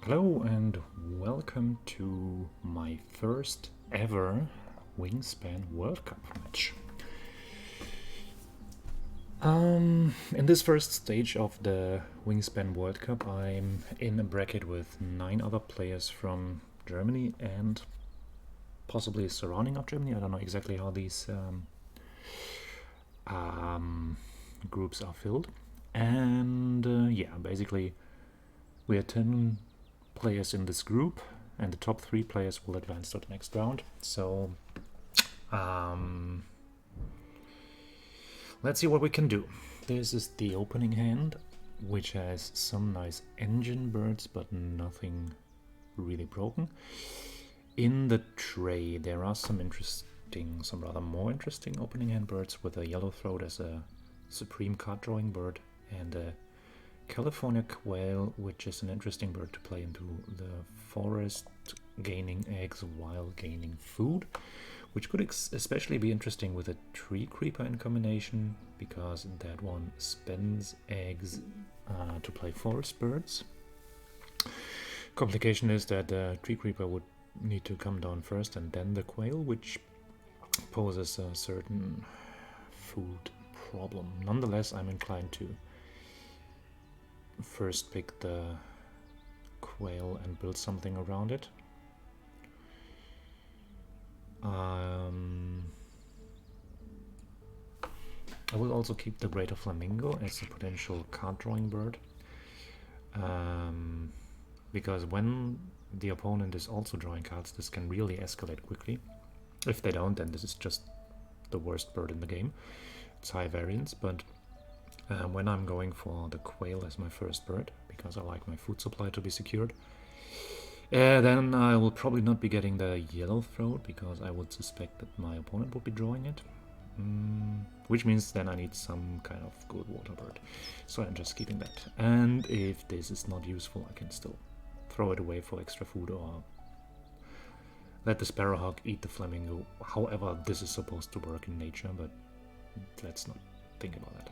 Hello and welcome to my first ever Wingspan World Cup match. In this first stage of the Wingspan World Cup, I'm in a bracket with 9 other players from Germany and possibly surrounding of Germany. I don't know exactly how these groups are filled. And yeah, basically we are 10 players in this group, and the top 3 players will advance to the next round. So let's see what we can do. This is the opening hand, which has some nice engine birds, but nothing really broken. In the tray, there are some rather more interesting opening hand birds, with a yellow throat as a supreme card drawing bird, and a California Quail, which is an interesting bird to play into the forest, gaining eggs while gaining food, which could especially be interesting with a tree creeper in combination, because that one spends eggs to play forest birds. Complication is that the tree creeper would need to come down first and then the quail, which poses a certain food problem. Nonetheless, I'm inclined to first pick the quail and build something around it. I will also keep the greater flamingo as a potential card drawing bird, because when the opponent is also drawing cards, this can really escalate quickly. If they don't, then this is just the worst bird in the game. It's high variance, but when I'm going for the quail as my first bird, because I like my food supply to be secured, then I will probably not be getting the yellow throat, because I would suspect that my opponent would be drawing it. Which means then I need some kind of good water bird. So I'm just keeping that. And if this is not useful, I can still throw it away for extra food, or let the sparrowhawk eat the flamingo. However, this is supposed to work in nature, but let's not think about that.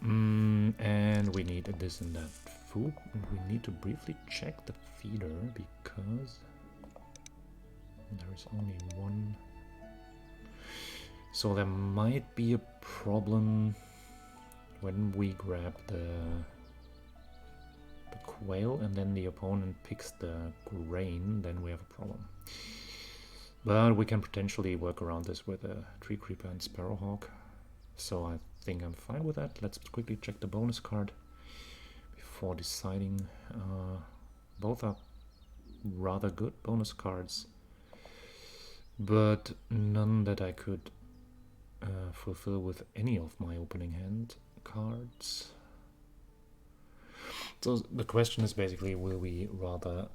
And we need this and that food. And we need to briefly check the feeder, because there is only one. So there might be a problem when we grab the quail and then the opponent picks the grain, then we have a problem. But we can potentially work around this with a tree creeper and sparrowhawk. So I think I'm fine with that. Let's quickly check the bonus card before deciding. Both are rather good bonus cards, but none that I could fulfill with any of my opening hand cards. So the question is basically, will we rather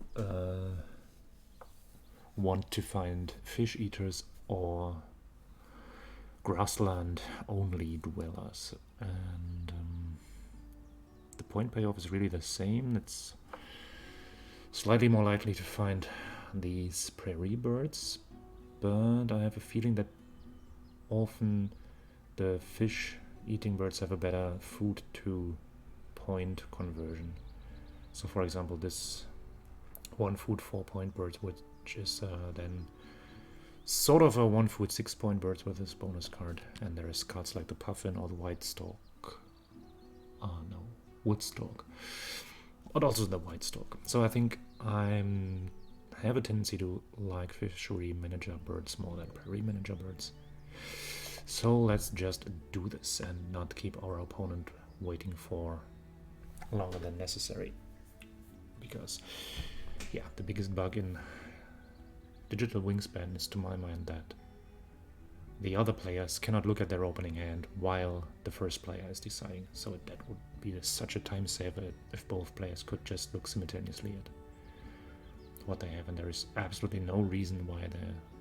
want to find fish eaters or grassland only dwellers? And the point payoff is really the same. It's slightly more likely to find these prairie birds, but I have a feeling that often the fish eating birds have a better food to point conversion. So for example, this 1 food 4 point bird, which is then sort of a 1 food 6 point bird with this bonus card, and there is cards like the puffin or the white stork. Woodstock, but also the white stork. So I think I have a tendency to like fishery manager birds more than prairie manager birds. So let's just do this and not keep our opponent waiting for longer than necessary. Because, yeah, the biggest bug in digital Wingspan is, to my mind, that the other players cannot look at their opening hand while the first player is deciding. So that would be such a time saver if both players could just look simultaneously at what they have, and there is absolutely no reason why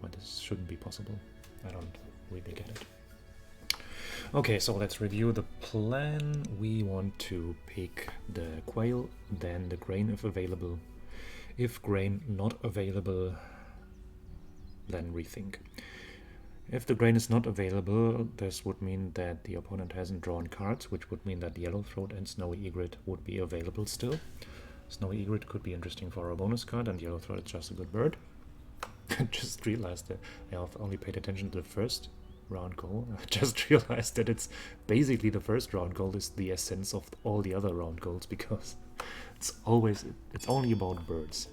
this shouldn't be possible. I don't really get it. Okay, so let's review the plan. We want to pick the quail, then the grain if available. If grain not available, then rethink. If the grain is not available, this would mean that the opponent hasn't drawn cards, which would mean that the yellow throat and snowy egret would be available still. Snow Egret could be interesting for a bonus card, and Yellow Throat is just a good bird. I just realized that I have only paid attention to the first round goal. I just realized that it's basically the first round goal is the essence of all the other round goals, because it's only about birds.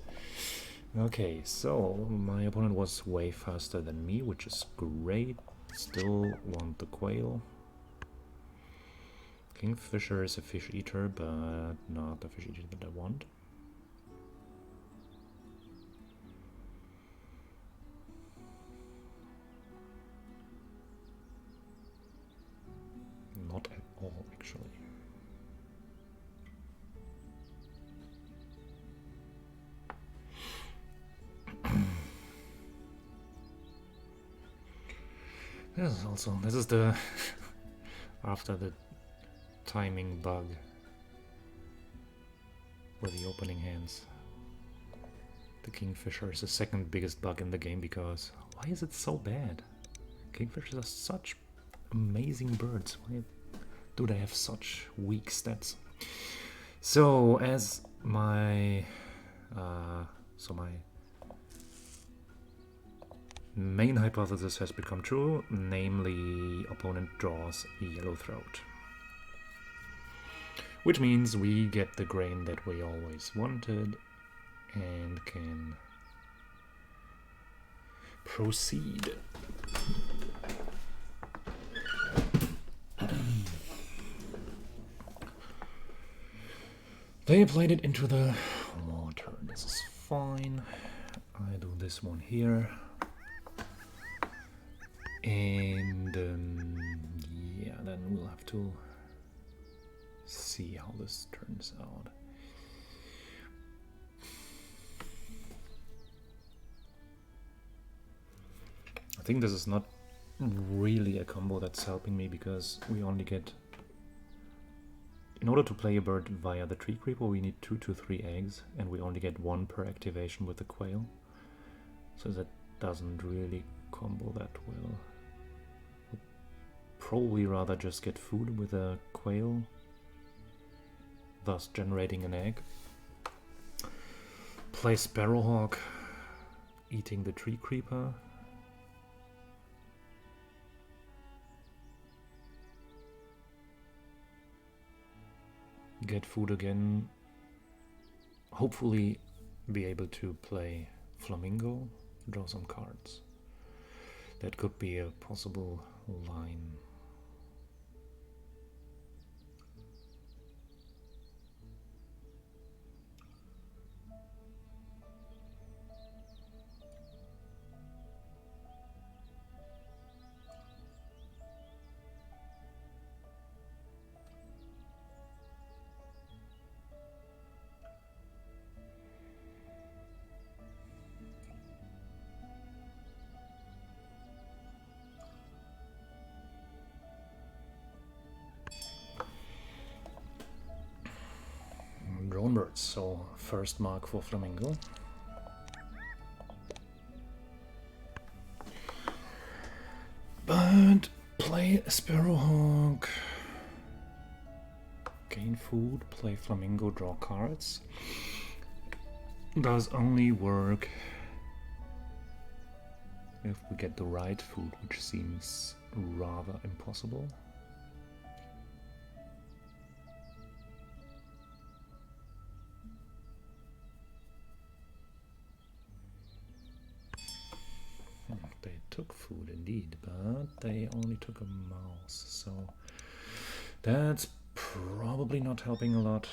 Okay, so my opponent was way faster than me, which is great. Still want the Quail. Kingfisher is a fish eater, but not the fish eater that I want. Not at all, actually. This is the after the timing bug with the opening hands. The Kingfisher is the second biggest bug in the game, because why is it so bad? Kingfishers are such amazing birds. Why do they have such weak stats? So as my my main hypothesis has become true, namely opponent draws Yellow Throat. Which means we get the grain that we always wanted and can proceed. They played it into the water. This is fine. I do this one here. And yeah, then we'll have to see how this turns out. I think this is not really a combo that's helping me, because we only get, in order to play a bird via the tree creeper, we need 2 to 3 eggs, and we only get 1 per activation with the Quail. So that doesn't really combo that well. We'll probably rather just get food with a Quail, thus generating an egg. Play Sparrowhawk, eating the tree creeper. Get food again. Hopefully be able to play Flamingo, draw some cards. That could be a possible line. Drone birds, so first mark for Flamingo. But play Sparrowhawk, gain food, play Flamingo, draw cards. Does only work if we get the right food, which seems rather impossible. They took food indeed, but they only took a mouse, so that's probably not helping a lot.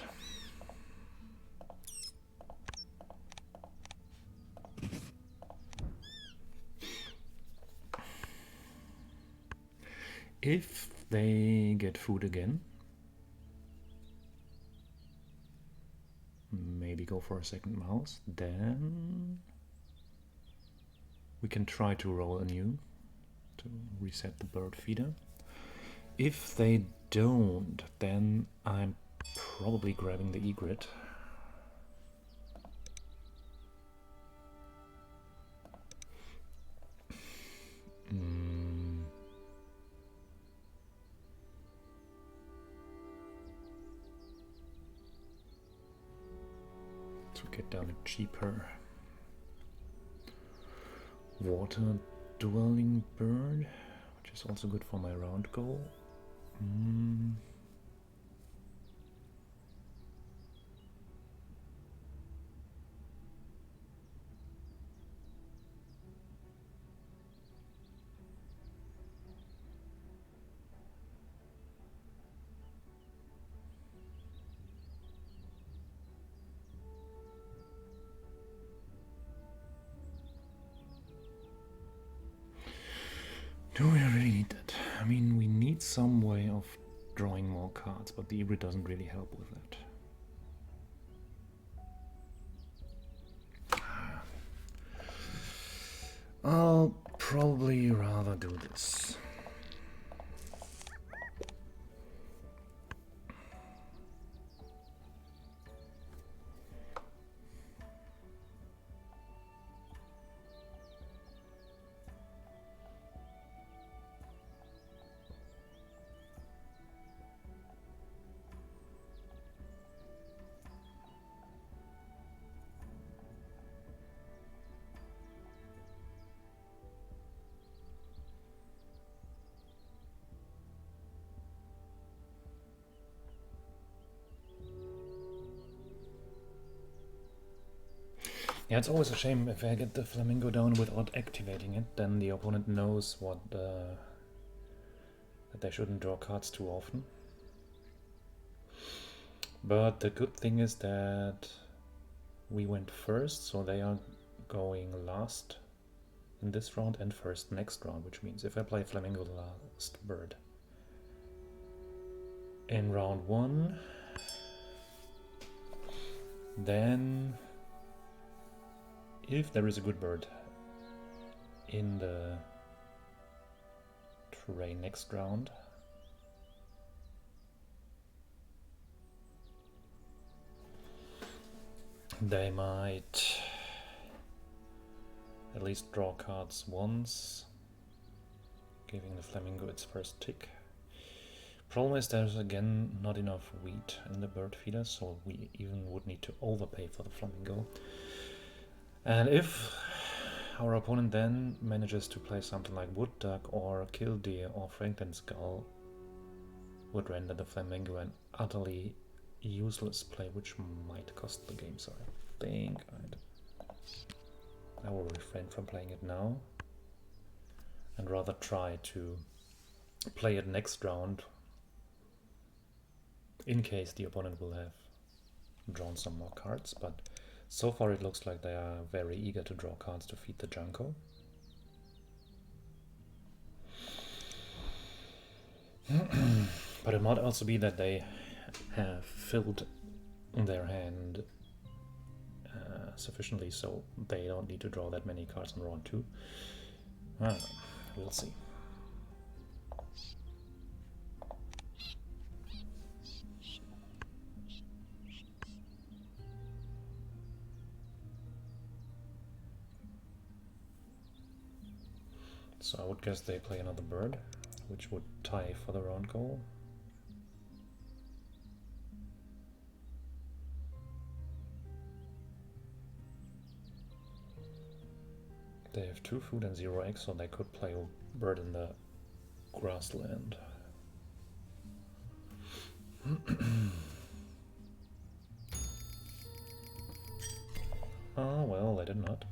If they get food again, maybe go for a second mouse, then we can try to roll anew to reset the bird feeder. If they don't, then I'm probably grabbing the egret. to get down a cheaper water dwelling bird, which is also good for my round goal. Do we really need that? I mean, we need some way of drawing more cards, but the hybrid doesn't really help with that. I'll probably rather do this. Yeah, it's always a shame if I get the Flamingo down without activating it, then the opponent knows what that they shouldn't draw cards too often. But the good thing is that we went first, so they are going last in this round and first next round, which means if I play Flamingo last bird in round 1, then if there is a good bird in the terrain next round, they might at least draw cards once, giving the Flamingo its first tick. Problem is there's again not enough wheat in the bird feeder, so we even would need to overpay for the Flamingo. And if our opponent then manages to play something like Wood Duck or Killdeer or Franklin Skull, would render the Flamingo an utterly useless play, which might cost the game. So I think I will refrain from playing it now and rather try to play it next round in case the opponent will have drawn some more cards. But so far it looks like they are very eager to draw cards to feed the Junko. But it might also be that they have filled their hand sufficiently so they don't need to draw that many cards on round 2. I don't know. We'll see. So I would guess they play another bird, which would tie for the round goal. They have 2 food and 0 eggs, so they could play a bird in the grassland. Oh, well, they did not.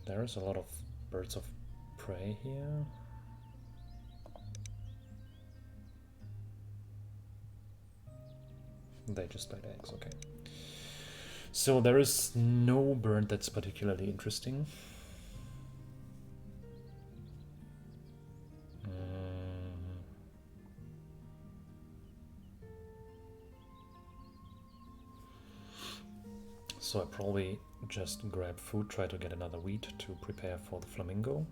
There's a lot of birds of prey here. They just laid eggs, okay. So there is no bird that's particularly interesting. So I probably just grab food, try to get another wheat to prepare for the Flamingo.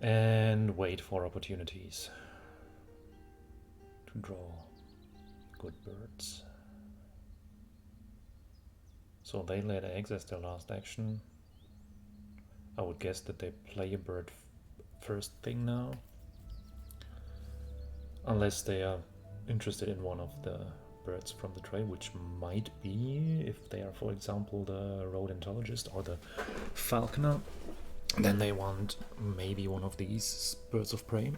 And wait for opportunities to draw good birds. So they laid eggs as their last action. I would guess that they play a bird first thing now. Unless they are interested in one of the birds from the tray, which might be if they are, for example, the rodentologist or the falconer. Then they want maybe one of these birds of prey.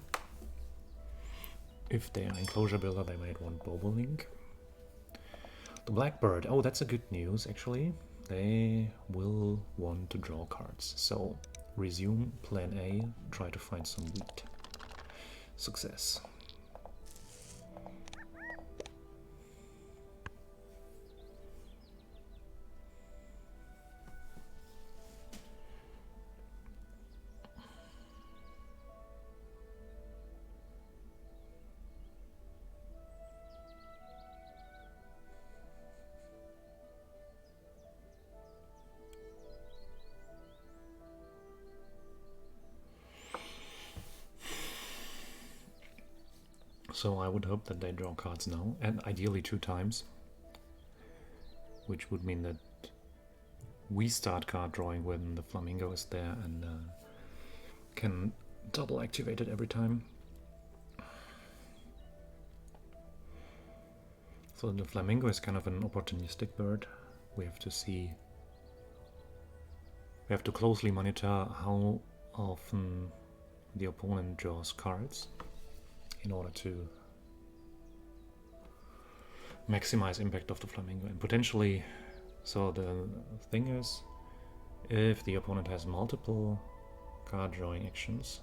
If they are enclosure builder, they might want bobolink. The blackbird, oh, that's a good news actually. They will want to draw cards. So resume plan A, try to find some wheat. Success. So I would hope that they draw cards now, and ideally 2 times. Which would mean that we start card drawing when the Flamingo is there and can double activate it every time. So the Flamingo is kind of an opportunistic bird. We have to see... We have to closely monitor how often the opponent draws cards in order to maximize impact of the Flamingo. And potentially, so the thing is, if the opponent has multiple card drawing actions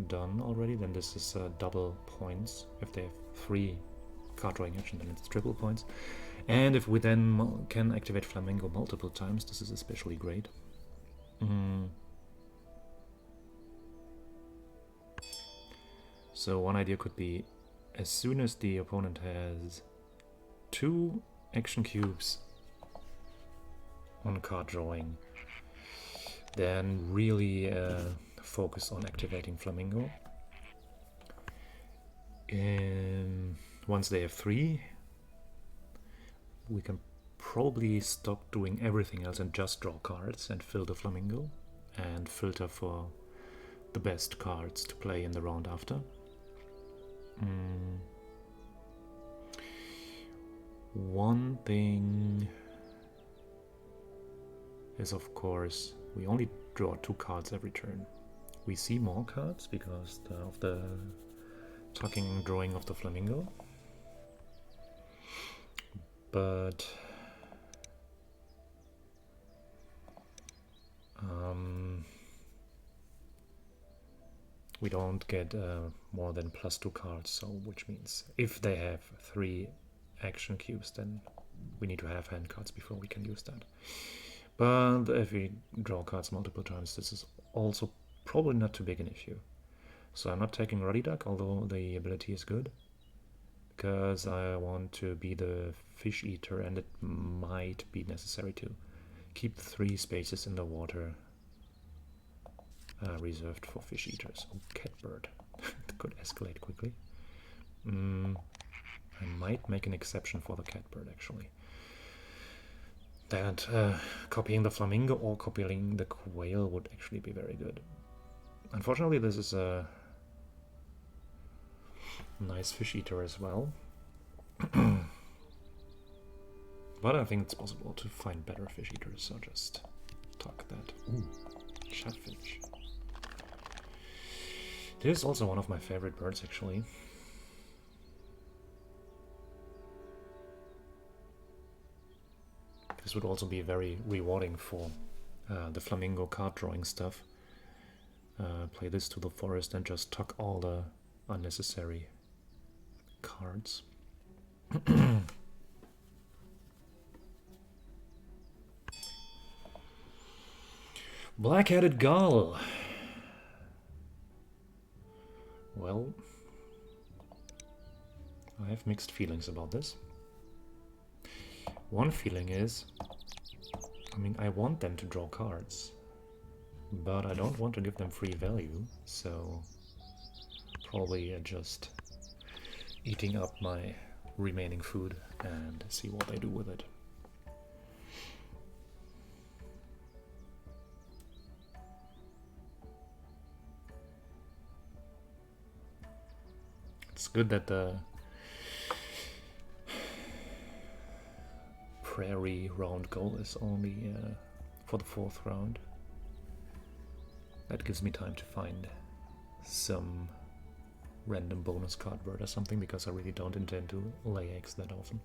done already, then this is double points. If they have 3 card drawing actions, then it's triple points. And if we then can activate Flamingo multiple times, this is especially great. So one idea could be, as soon as the opponent has 2 action cubes on card drawing, then really focus on activating Flamingo. Once they have 3, we can probably stop doing everything else and just draw cards and fill the Flamingo and filter for the best cards to play in the round after. One thing is, of course, we only draw 2 cards every turn. We see more cards because of the tucking and drawing of the Flamingo. But we don't get more than +2 cards, so which means if they have 3 action cubes, then we need to have hand cards before we can use that. But if we draw cards multiple times, this is also probably not too big an issue. So I'm not taking Ruddy Duck, although the ability is good, because I want to be the fish eater, and it might be necessary to keep 3 spaces in the water reserved for fish eaters. Oh, catbird. It could escalate quickly. I might make an exception for the catbird, actually. That copying the Flamingo or copying the Quail would actually be very good. Unfortunately, this is a nice fish eater as well. But I think it's possible to find better fish eaters, so just tuck that. Ooh, chatfinch. This is also one of my favorite birds, actually. This would also be very rewarding for the Flamingo card drawing stuff. Play this to the forest and just tuck all the unnecessary cards. Black-headed gull. Well, I have mixed feelings about this. One feeling is, I mean, I want them to draw cards, but I don't want to give them free value, so probably just eating up my remaining food and see what they do with it. It's good that the prairie round goal is only for the 4th round. That gives me time to find some random bonus card bird or something, because I really don't intend to lay eggs that often.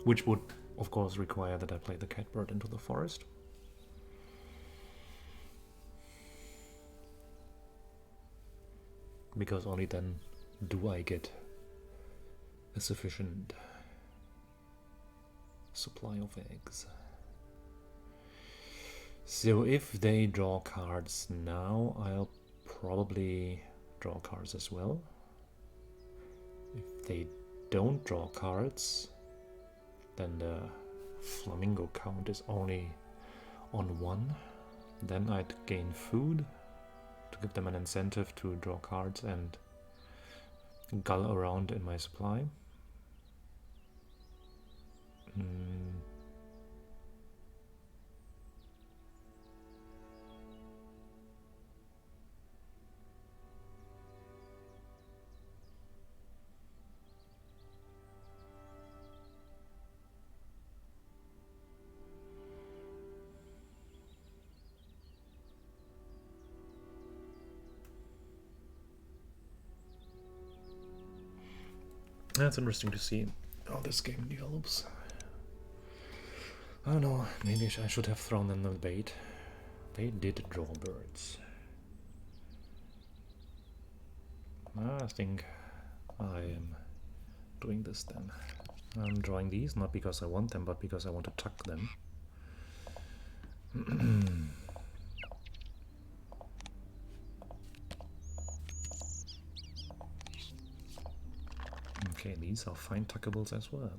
Which would, of course, require that I play the catbird into the forest. Because only then do I get a sufficient supply of eggs. So if they draw cards now, I'll probably draw cards as well. If they don't draw cards, then the Flamingo count is only on 1. Then I'd gain food to give them an incentive to draw cards and gull around in my supply. That's interesting to see how this game develops. I don't know, maybe I should have thrown in the bait. They did draw birds. I think I am doing this then. I'm drawing these, not because I want them, but because I want to tuck them. Okay, these are fine tuckables as well.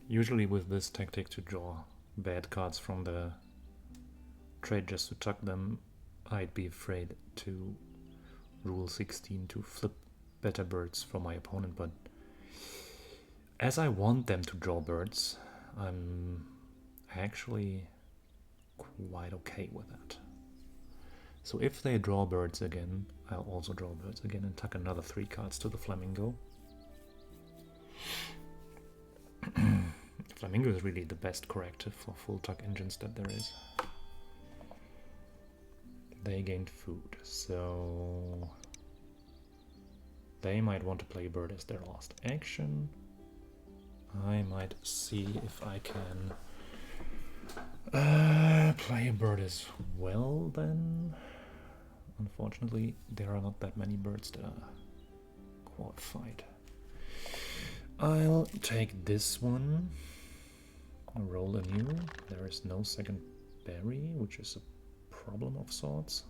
Usually with this tactic to draw bad cards from the trade just to tuck them, I'd be afraid to rule 16 to flip better birds for my opponent, but as I want them to draw birds, I'm actually quite okay with that. So if they draw birds again, I'll also draw birds again and tuck another 3 cards to the Flamingo. Flamingo is really the best corrective for full tuck engines that there is. They gained food, so they might want to play bird as their last action. I might see if I can play a bird as well then. Unfortunately, there are not that many birds that are qualified. I'll take this one, roll anew. There is no second berry, which is a problem of sorts.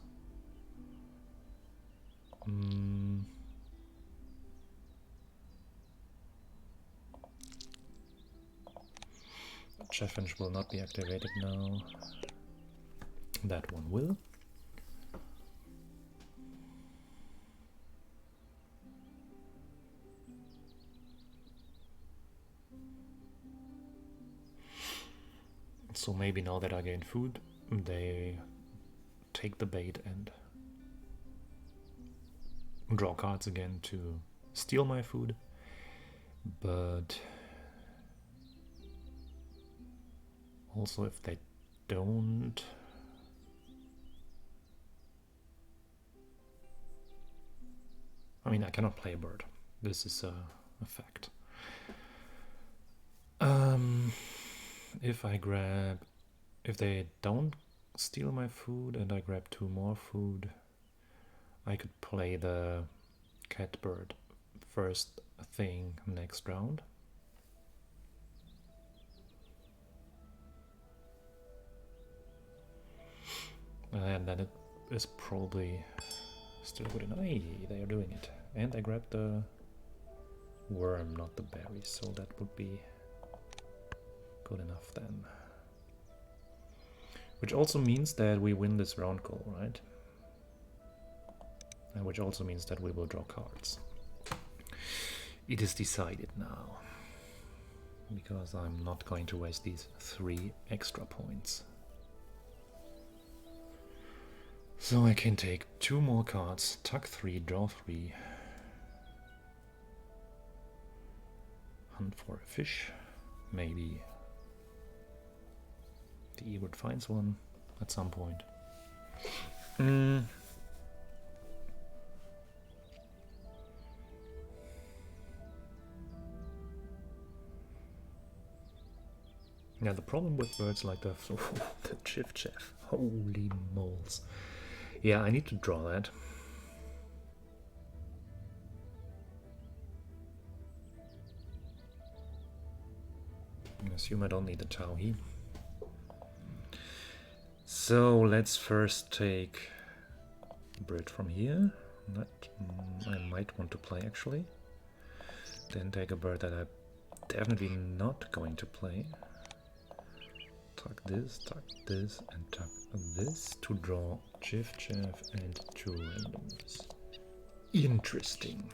Chaffinch will not be activated now. That one will. So maybe now that I gain food, they take the bait and draw cards again to steal my food. But also if they don't, I mean, I cannot play a bird. This is a fact. If they don't steal my food and I grab 2 more food, I could play the catbird first thing next round. And then it is probably still good enough. Hey, they are doing it. And I grabbed the worm, not the berry, so that would be good enough then. Which also means that we win this round goal, right? which also means that we will draw cards. It is decided now, because I'm not going to waste these 3 extra points. So I can take 2 more cards, tuck 3, draw 3, hunt for a fish, maybe the egret finds one at some point. Yeah, the problem with birds like the the chiff-chaff, holy moles. Yeah, I need to draw that. I assume I don't need the Tauhi. So let's first take a bird from here. That I might want to play actually. Then take a bird that I'm definitely not going to play. Tuck this, and tuck this to draw chiff-chaff and 2 randoms. Interesting.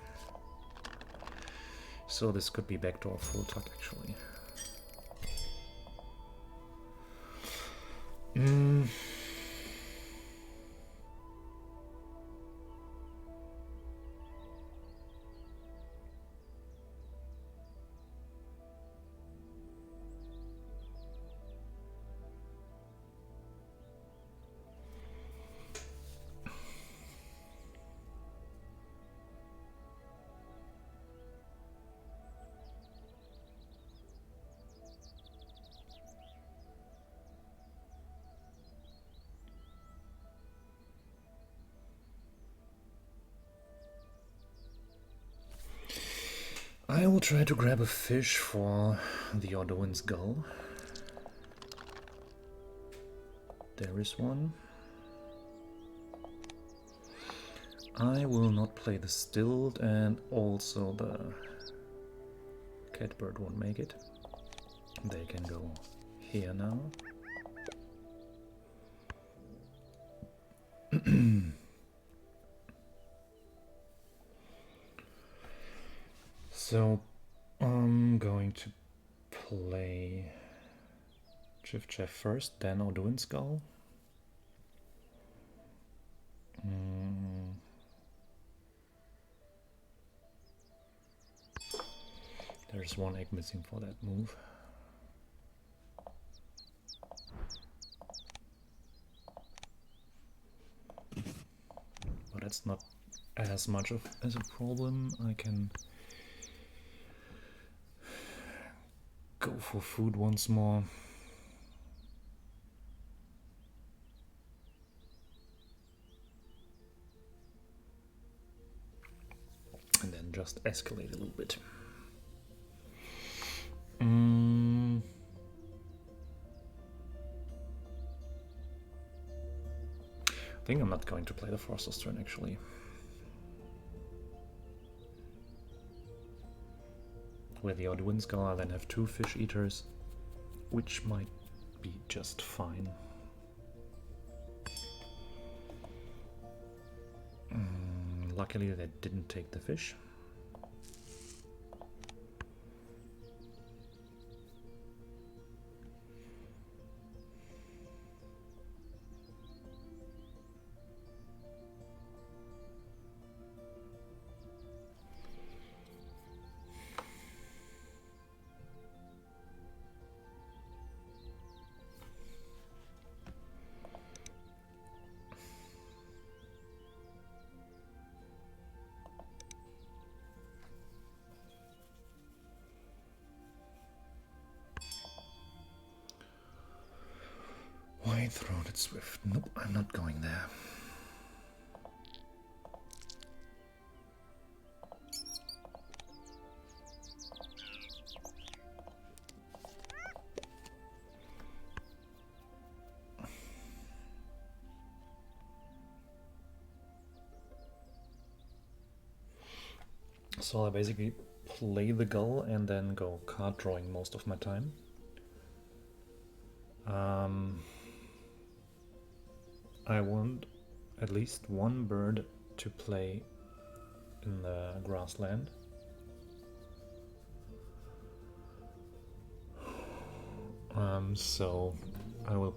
So this could be backdoor full tuck actually. I will try to grab a fish for the Ordowan's gull. There is one. I will not play the stilt, and also the catbird won't make it. They can go here now. So I'm going to play chiff-chaff first, then Ordowan's gull. There's 1 egg missing for that move. But that's not as much as a problem. I can go for food once more. And then just escalate a little bit. I think I'm not going to play the Foster's turn actually. With the Ordowan's gull, I then have 2 fish eaters, which might be just fine. Luckily, they didn't take the fish. White-throated swift. Nope, I'm not going there. So I basically play the gull and then go card drawing most of my time. I want at least 1 bird to play in the grassland. So I will,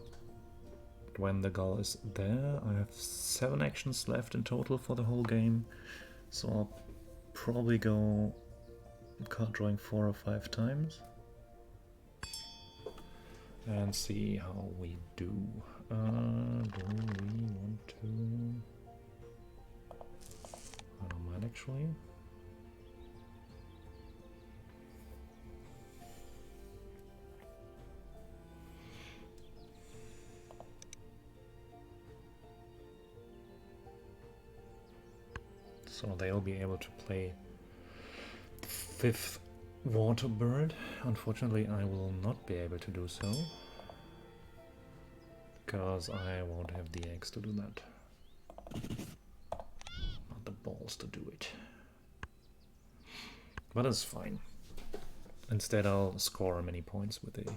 when the gull is there, I have 7 actions left in total for the whole game. So I'll probably go card drawing 4 or 5 times and see how we do. Do we want to? I don't mind actually. So they'll be able to play the 5th water bird. Unfortunately, I will not be able to do so, because I won't have the eggs to do that. Not the balls to do it. But that's fine. Instead, I'll score many points with a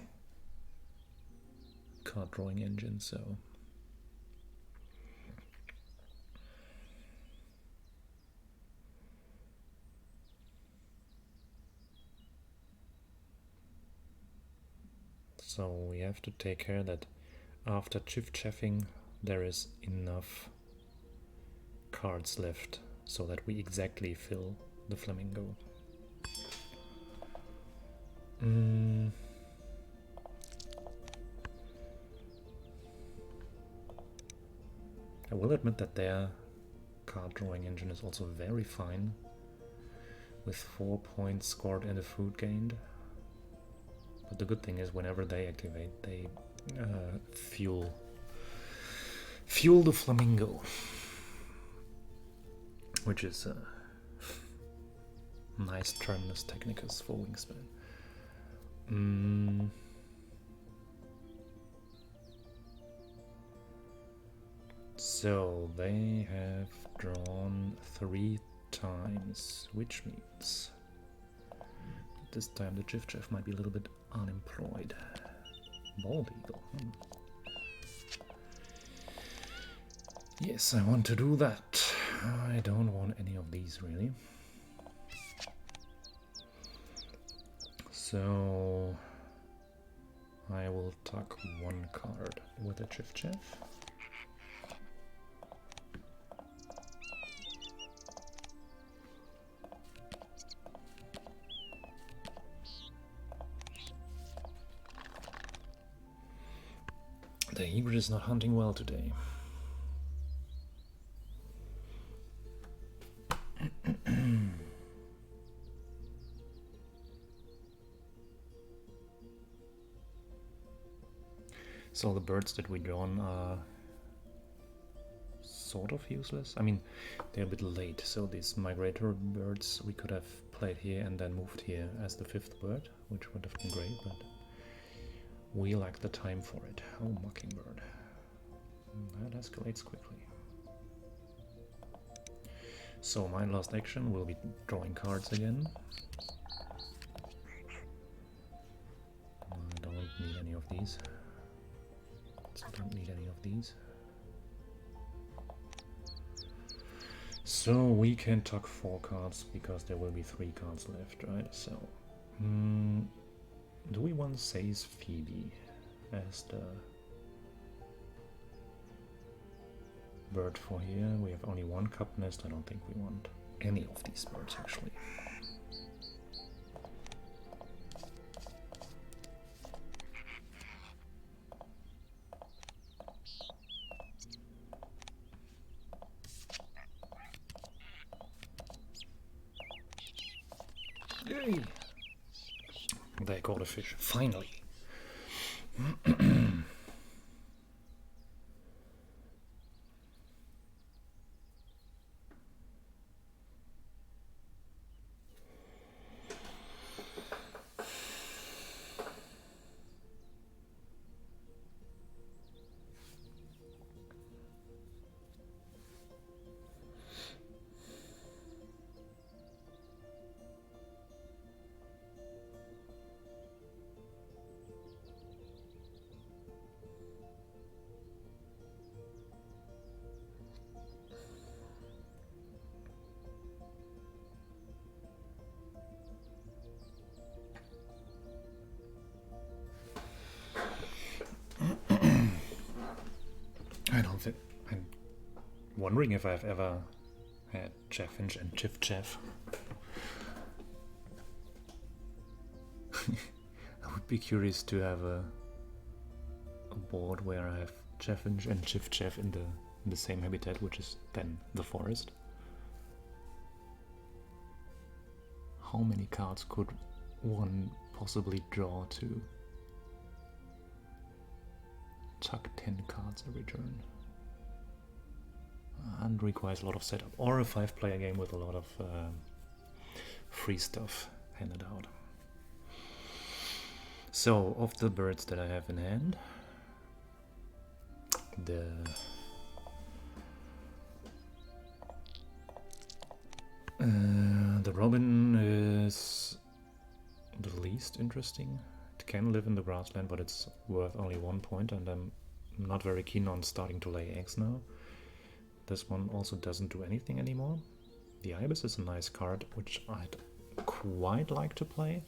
card drawing engine, so... So we have to take care that after chiff-chaffing there is enough cards left so that we exactly fill the Flamingo. I will admit that their card drawing engine is also very fine, with 4 points scored and a food gained. But the good thing is, whenever they activate, they fuel the Flamingo, which is a nice terminus technicus for Wingspan. So they have drawn 3 times, which means this time the Chiff-Chaff might be a little bit unemployed. Bald eagle. Yes, I want to do that. I don't want any of these really. So I will tuck 1 card with a Chiff-Chaff. The Hebrew is not hunting well today. So the birds that we drawn are sort of useless. I mean, they're a bit late, so these migratory birds we could have played here and then moved here as the 5th bird, which would have been great, but we lack the time for it. Oh, Mockingbird. That escalates quickly. So my last action will be drawing cards again. I don't need any of these. So I don't need any of these. So we can tuck 4 cards because there will be 3 cards left, right? So do we want Say's Phoebe as the bird for here? We have only 1 cup nest. I don't think we want any of these birds actually. Yay! They caught a fish, finally. wondering if I've ever had Chaffinch and Chiff. I would be curious to have a board where I have Chaffinch and Chiff in the same habitat, which is then the forest. How many cards could one possibly draw to tuck 10 cards every turn? And requires a lot of setup, or a 5-player game with a lot of free stuff handed out. So, of the birds that I have in hand, the robin is the least interesting. It can live in the grassland, but it's worth only 1 point, and I'm not very keen on starting to lay eggs now. This one also doesn't do anything anymore. The ibis is a nice card, which I'd quite like to play.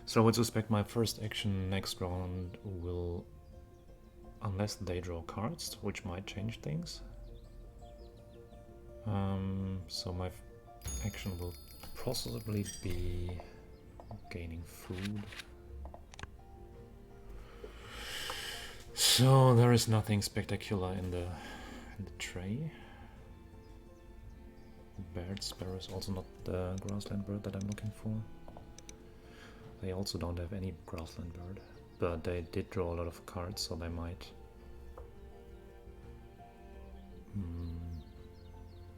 So I would suspect my first action next round will, unless they draw cards, which might change things. So my action will possibly be gaining food. So there is nothing spectacular in the tray. Bird Sparrow is also not the grassland bird that I'm looking for. They also don't have any grassland bird, but they did draw a lot of cards, so they might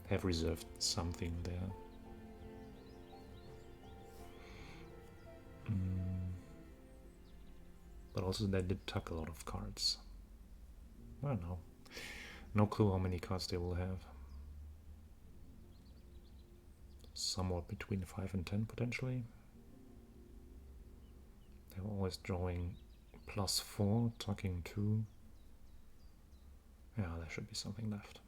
have reserved something there. But also they did tuck a lot of cards. I don't know. No clue how many cards they will have. Somewhat between 5 and 10 potentially. They're always drawing +4, tucking 2. Yeah, there should be something left.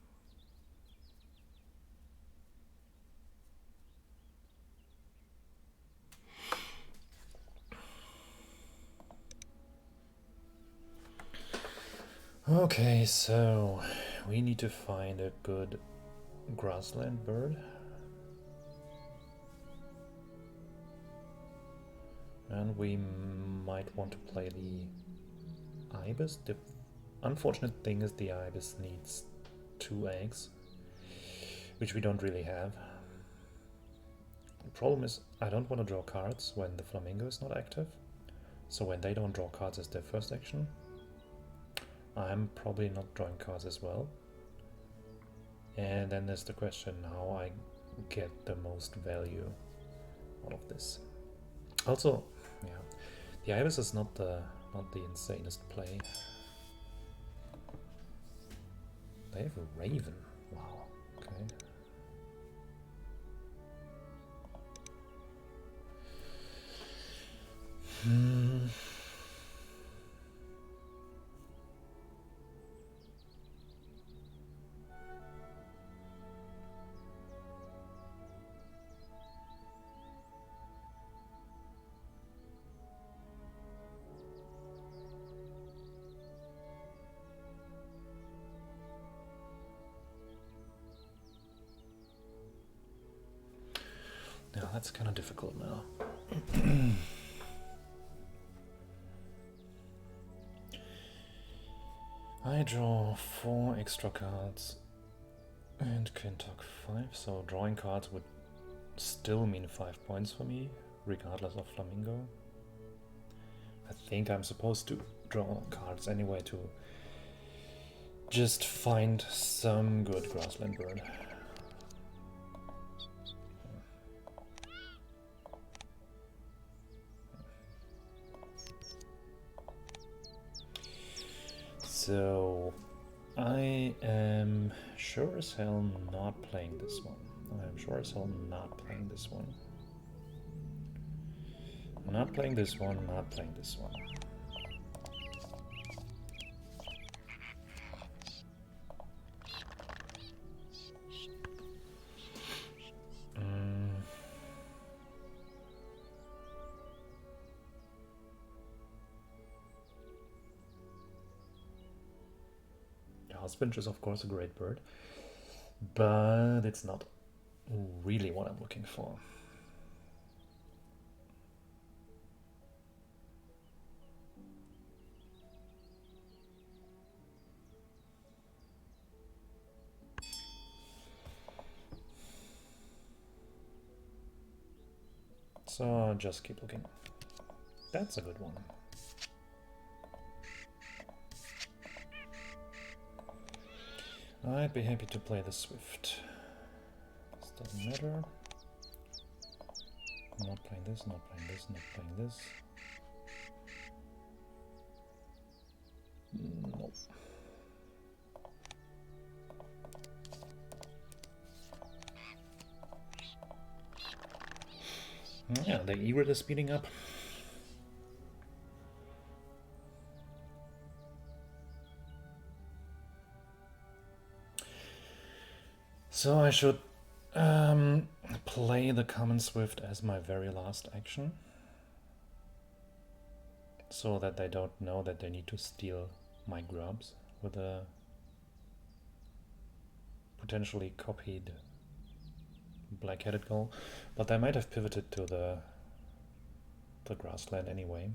Okay, so we need to find a good grassland bird. And we might want to play the ibis. The unfortunate thing is the ibis needs 2 eggs, which we don't really have. The problem is I don't want to draw cards when the Flamingo is not active. So when they don't draw cards as their first action, I'm probably not drawing cards as well. And then there's the question how I get the most value out of this. Also, yeah, the ibis is not the insanest play. They have a raven. Wow. Okay. Yeah, that's kind of difficult now. I draw 4 extra cards and can tuck 5, so drawing cards would still mean 5 points for me, regardless of Flamingo. I think I'm supposed to draw cards anyway to just find some good grassland bird. So I am sure as hell not playing this one. I'm sure as hell not playing this one. I'm not playing this one, I'm not playing this one. Husband is of course a great bird, but it's not really what I'm looking for. So just keep looking. That's a good one. I'd be happy to play the Swift. This doesn't matter. I'm not playing this, not playing this, not playing this. No. Yeah, the egret is speeding up. So I should play the Common Swift as my very last action, so that they don't know that they need to steal my grubs with a potentially copied black-headed gull, but they might have pivoted to the grassland anyway.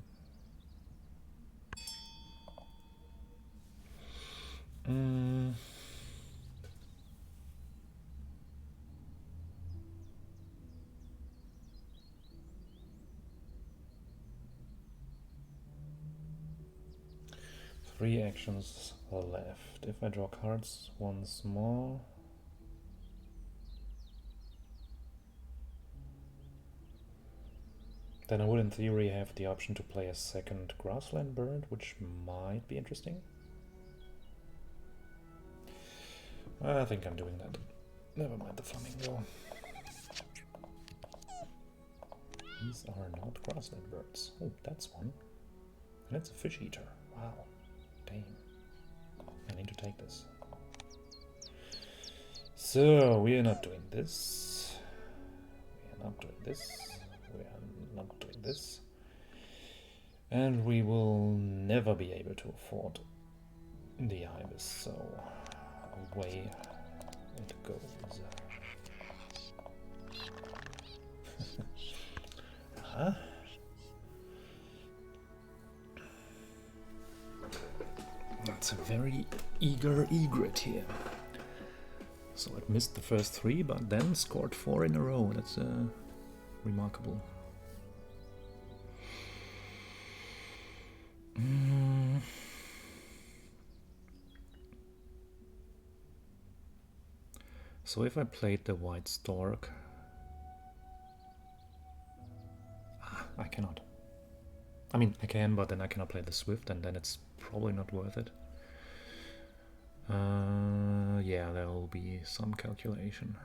Three actions left. If I draw cards once more, then I would in theory have the option to play a second grassland bird, which might be interesting. I think I'm doing that. Never mind the Flamingo. These are not grassland birds. Oh, that's one. And it's a fish eater. Wow. Damn. I need to take this. So, we are not doing this. We are not doing this. We are not doing this. And we will never be able to afford the ibis, so away it goes. Huh? That's a very eager egret here. So it missed the first three, but then scored 4 in a row. That's remarkable. So if I played the white stork, I cannot. I mean, I can, but then I cannot play the Swift, and then it's probably not worth it. Yeah, there will be some calculation.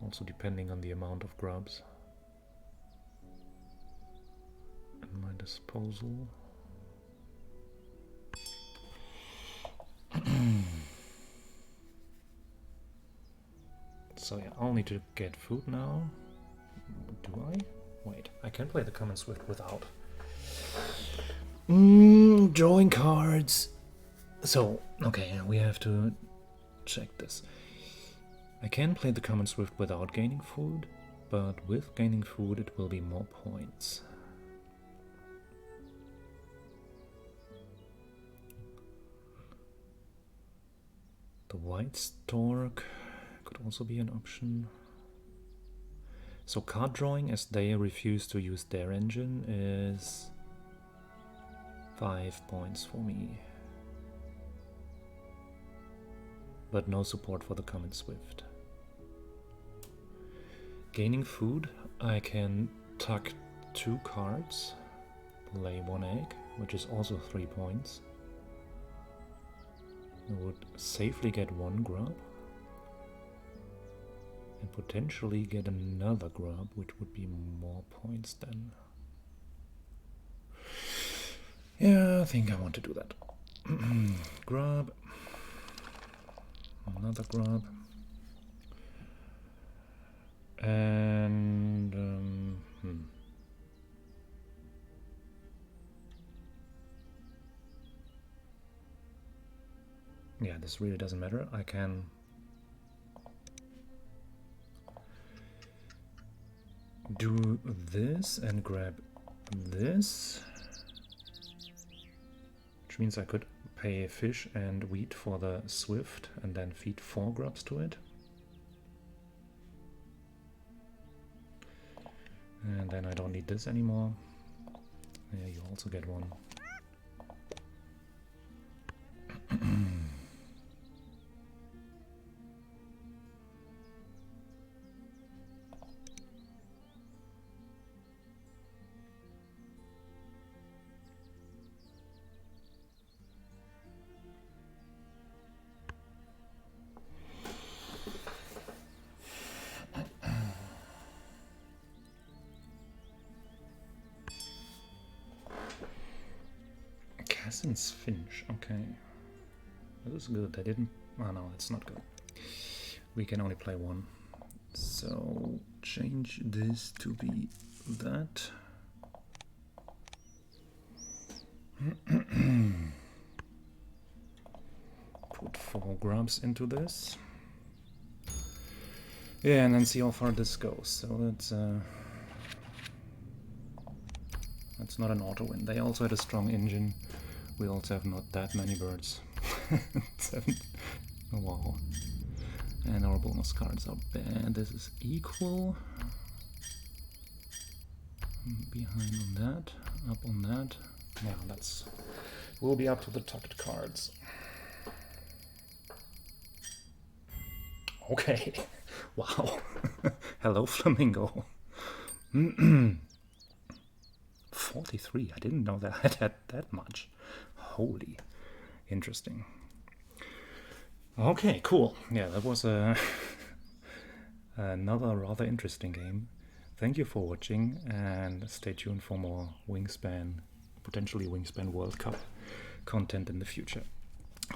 Also depending on the amount of grubs at my disposal. So yeah, I'll need to get food now. Do I? Wait, I can play the Common Swift without. Drawing cards. So, okay, we have to check this. I can play the Common Swift without gaining food, but with gaining food it will be more points. The white stork could also be an option. So card drawing, as they refuse to use their engine, is 5 points for me. But no support for the Common Swift. Gaining food, I can tuck 2 cards, lay 1 egg, which is also 3 points. I would safely get 1 grub. And potentially get another grub, which would be more points then. Yeah, I think I want to do that. Grub. Another grub. And yeah, this really doesn't matter. I can do this and grab this, which means I could pay fish and wheat for the swift and then feed 4 grubs to it. And then I don't need this anymore. Yeah, you also get one. Cassin's Finch, okay. This is good. I didn't... Oh no, it's not good. We can only play one. So change this to be that. Put 4 grubs into this. Yeah, and then see how far this goes. So that's not an auto win. They also had a strong engine. We also have not that many birds. 7. Oh, wow. And our bonus cards are bad. This is equal. Behind on that. Up on that. Yeah, that's... We'll be up to the tucked cards. Okay. Wow. Hello, Flamingo. 43. I didn't know that I had that much. Holy. Interesting. Okay, cool. Yeah, that was another rather interesting game. Thank you for watching, and stay tuned for more Wingspan, potentially Wingspan World Cup content in the future.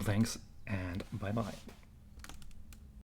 Thanks, and bye-bye.